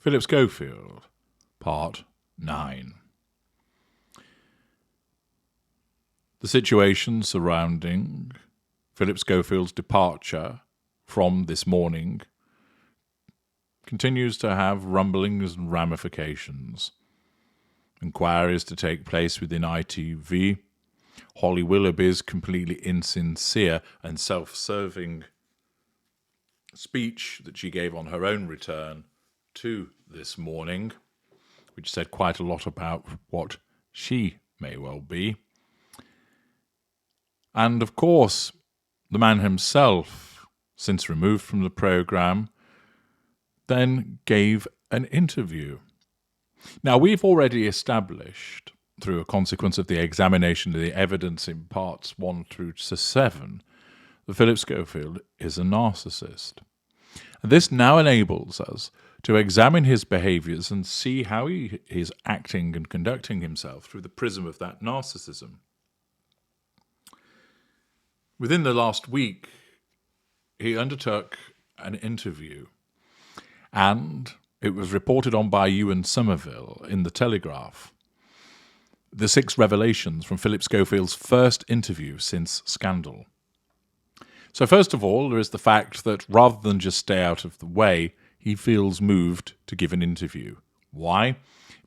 Phillip Schofield, Part 9. The situation surrounding Phillip Schofield's departure from this morning continues to have rumblings and ramifications. Inquiries to take place within ITV, Holly Willoughby's completely insincere and self-serving speech that she gave on her own return to this morning, which said quite a lot about what she may well be. And of course, the man himself, since removed from the programme, then gave an interview. Now, we've already established, through a consequence of the examination of the evidence in parts 1 through to 7, that Phillip Schofield is a narcissist. And this now enables us to examine his behaviours and see how he is acting and conducting himself through the prism of that narcissism. Within the last week, he undertook an interview, and it was reported on by Ewan Somerville in The Telegraph. The 6 revelations from Phillip Schofield's first interview since Scandal. So first of all, there is the fact that rather than just stay out of the way, he feels moved to give an interview. Why?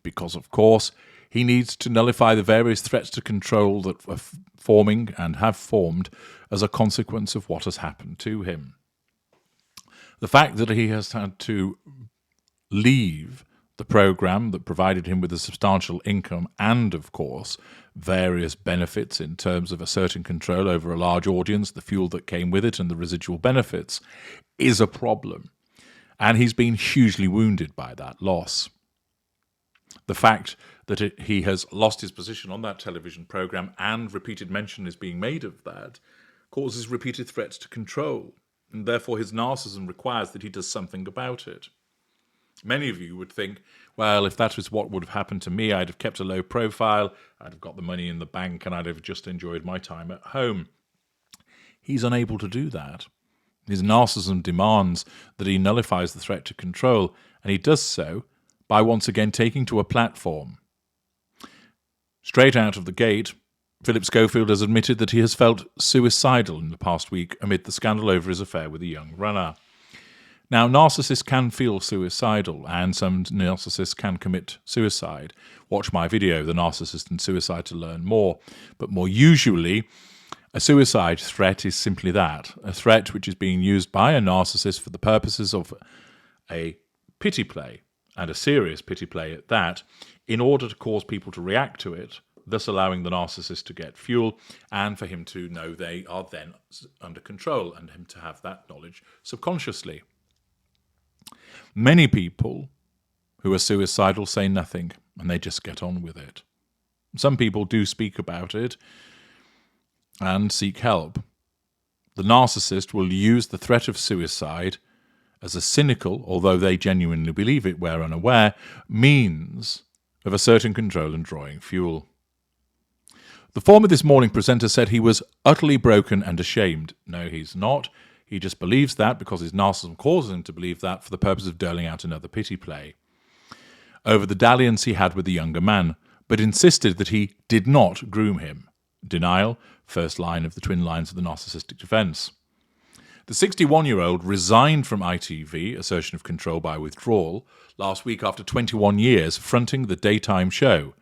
Because, of course, he needs to nullify the various threats to control that are forming and have formed as a consequence of what has happened to him. The fact that he has had to leave the programme that provided him with a substantial income and, of course, various benefits in terms of asserting control over a large audience, the fuel that came with it and the residual benefits, is a problem. And he's been hugely wounded by that loss. The fact that he has lost his position on that television programme and repeated mention is being made of that causes repeated threats to control, and therefore his narcissism requires that he does something about it. Many of you would think, well, if that was what would have happened to me, I'd have kept a low profile, I'd have got the money in the bank, and I'd have just enjoyed my time at home. He's unable to do that. His narcissism demands that he nullifies the threat to control, and he does so by once again taking to a platform. Straight out of the gate, Phillip Schofield has admitted that he has felt suicidal in the past week amid the scandal over his affair with a young runner. Now, narcissists can feel suicidal, and some narcissists can commit suicide. Watch my video, The Narcissist and Suicide, to learn more. But more usually, a suicide threat is simply that, a threat which is being used by a narcissist for the purposes of a pity play, and a serious pity play at that, in order to cause people to react to it, thus allowing the narcissist to get fuel and for him to know they are then under control and him to have that knowledge subconsciously. Many people who are suicidal say nothing and they just get on with it. Some people do speak about it and seek help. The narcissist will use the threat of suicide as a cynical, although they genuinely believe it where unaware, means of asserting control and drawing fuel. The former This Morning presenter said he was utterly broken and ashamed. No, he's not. He just believes that because his narcissism causes him to believe that for the purpose of doling out another pity play over the dalliance he had with the younger man, but insisted that he did not groom him. Denial, first line of the twin lines of the narcissistic defence. The 61-year-old resigned from ITV, assertion of control by withdrawal, last week after 21 years fronting the daytime show,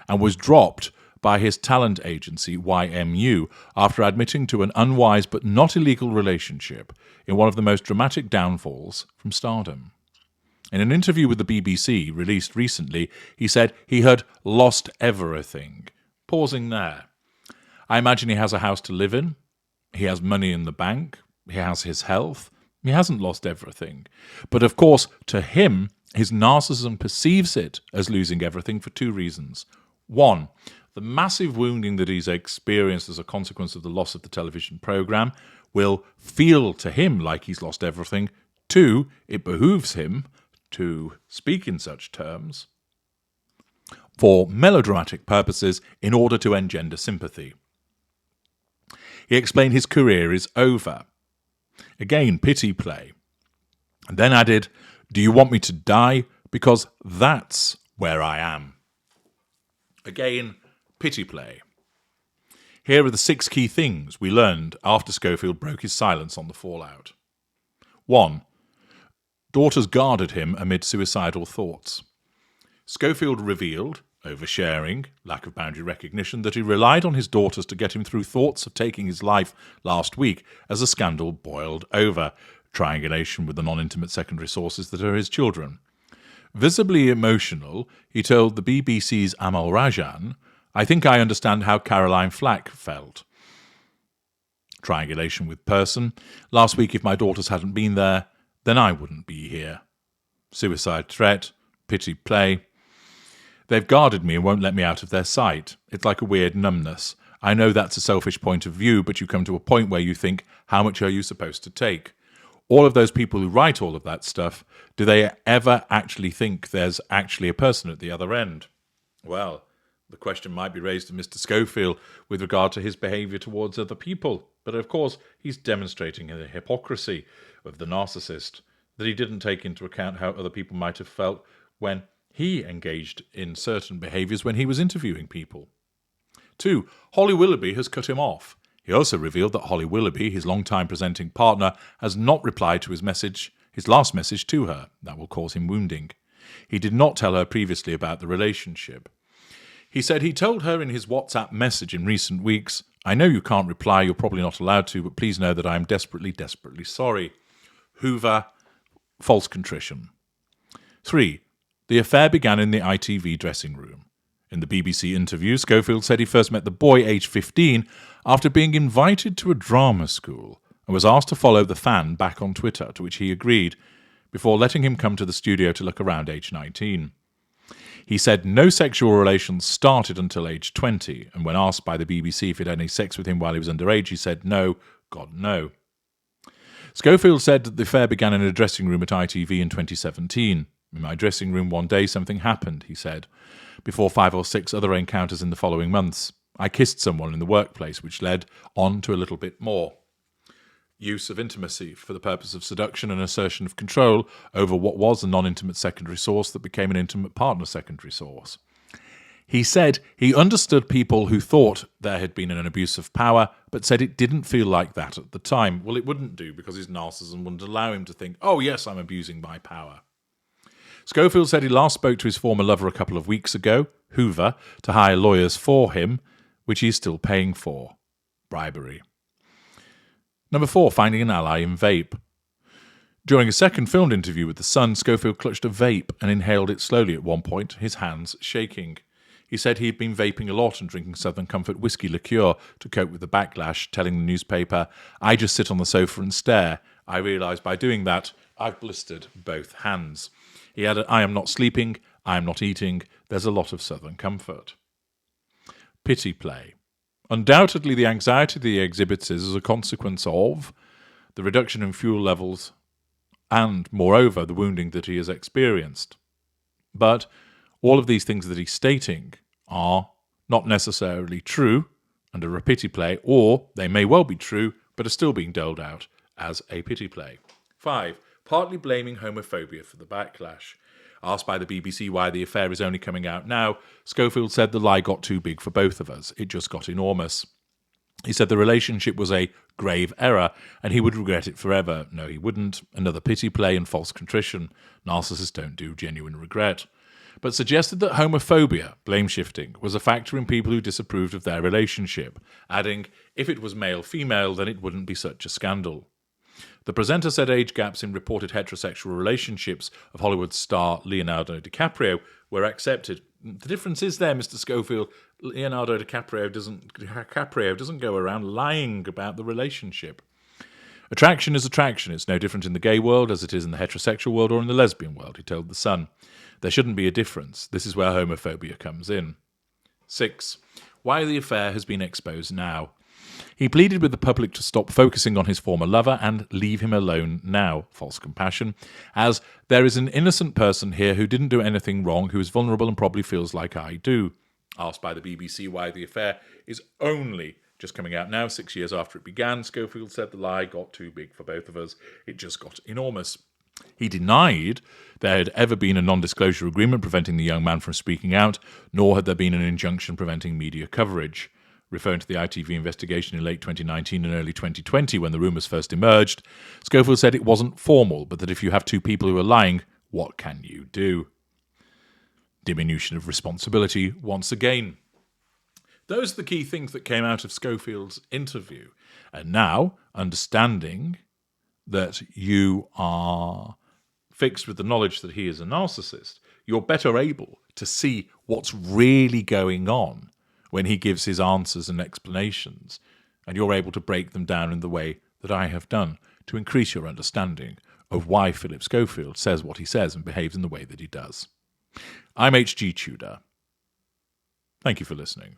and was dropped by his talent agency, YMU, after admitting to an unwise but not illegal relationship in one of the most dramatic downfalls from stardom. In an interview with the BBC, released recently, he said he had lost everything. Pausing there. I imagine he has a house to live in, he has money in the bank, he has his health, he hasn't lost everything. But of course, to him, his narcissism perceives it as losing everything for 2 reasons. 1, the massive wounding that he's experienced as a consequence of the loss of the television programme will feel to him like he's lost everything. 2, it behooves him to speak in such terms for melodramatic purposes in order to engender sympathy. He explained his career is over. Again, pity play. And then added, "Do you want me to die? because that's where I am. Again, pity play. Here are the 6 key things we learned after Schofield broke his silence on the fallout. 1. Daughters guarded him amid suicidal thoughts. Schofield revealed, oversharing, lack of boundary recognition, that he relied on his daughters to get him through thoughts of taking his life last week as the scandal boiled over, triangulation with the non-intimate secondary sources that are his children. Visibly emotional, he told the BBC's Amal Rajan, "I think I understand how Caroline Flack felt." Triangulation with person. "Last week, if my daughters hadn't been there, then I wouldn't be here." Suicide threat. Pity play. "They've guarded me and won't let me out of their sight. It's like a weird numbness. I know that's a selfish point of view, but you come to a point where you think, how much are you supposed to take?" All of those people who write all of that stuff, do they ever actually think there's actually a person at the other end? Well, the question might be raised to Mr. Schofield with regard to his behaviour towards other people. But of course, he's demonstrating the hypocrisy of the narcissist, that he didn't take into account how other people might have felt when he engaged in certain behaviours when he was interviewing people. 2. Holly Willoughby has cut him off. He also revealed that Holly Willoughby, his long-time presenting partner, has not replied to his last message to her. That will cause him wounding. He did not tell her previously about the relationship. He said he told her in his WhatsApp message in recent weeks, "I know you can't reply, you're probably not allowed to, but please know that I am desperately, desperately sorry." Hoover, false contrition. 3. The affair began in the ITV dressing room. In the BBC interview, Schofield said he first met the boy, aged 15, after being invited to a drama school and was asked to follow the fan back on Twitter, to which he agreed, before letting him come to the studio to look around age 19. He said no sexual relations started until age 20, and when asked by the BBC if he'd had any sex with him while he was underage, he said no, God no. Schofield said that the affair began in a dressing room at ITV in 2017. "In my dressing room one day something happened," he said, before 5 or 6 other encounters in the following months. "I kissed someone in the workplace, which led on to a little bit more." Use of intimacy for the purpose of seduction and assertion of control over what was a non-intimate secondary source that became an intimate partner secondary source. He said he understood people who thought there had been an abuse of power, but said it didn't feel like that at the time. Well, it wouldn't do, because his narcissism wouldn't allow him to think, "Oh yes, I'm abusing my power." Schofield said he last spoke to his former lover a couple of weeks ago, Hoover, to hire lawyers for him, which he is still paying for. Bribery. 4. Finding an ally in vape. During a second filmed interview with The Sun, Schofield clutched a vape and inhaled it slowly at one point, his hands shaking. He said he had been vaping a lot and drinking Southern Comfort whiskey liqueur to cope with the backlash, telling the newspaper, "I just sit on the sofa and stare. I realise by doing that, I've blistered both hands." He added, "I am not sleeping, I am not eating, there's a lot of Southern Comfort." Pity play. Undoubtedly, the anxiety that he exhibits is as a consequence of the reduction in fuel levels and, moreover, the wounding that he has experienced. But all of these things that he's stating are not necessarily true under a pity play, or they may well be true, but are still being doled out as a pity play. 5. Partly blaming homophobia for the backlash. Asked by the BBC why the affair is only coming out now, Schofield said the lie got too big for both of us. It just got enormous. He said the relationship was a grave error and he would regret it forever. No, he wouldn't. Another pity play and false contrition. Narcissists don't do genuine regret. But suggested that homophobia, blame shifting, was a factor in people who disapproved of their relationship, adding, if it was male-female, then it wouldn't be such a scandal. The presenter said age gaps in reported heterosexual relationships of Hollywood star Leonardo DiCaprio were accepted. The difference is there, Mr. Schofield, Leonardo DiCaprio doesn't go around lying about the relationship. Attraction is attraction. It's no different in the gay world as it is in the heterosexual world or in the lesbian world, he told The Sun. There shouldn't be a difference. This is where homophobia comes in. 6. Why the affair has been exposed now. He pleaded with the public to stop focusing on his former lover and leave him alone now, false compassion, as there is an innocent person here who didn't do anything wrong, who is vulnerable and probably feels like I do. Asked by the BBC why the affair is only just coming out now, 6 years after it began, Schofield said the lie got too big for both of us. It just got enormous. He denied there had ever been a non-disclosure agreement preventing the young man from speaking out, nor had there been an injunction preventing media coverage. Referring to the ITV investigation in late 2019 and early 2020 when the rumours first emerged, Schofield said it wasn't formal, but that if you have two people who are lying, what can you do? Diminution of responsibility once again. Those are the key things that came out of Schofield's interview. And now, understanding that you are fixed with the knowledge that he is a narcissist, you're better able to see what's really going on when he gives his answers and explanations, and you're able to break them down in the way that I have done to increase your understanding of why Phillip Schofield says what he says and behaves in the way that he does. I'm H.G. Tudor. Thank you for listening.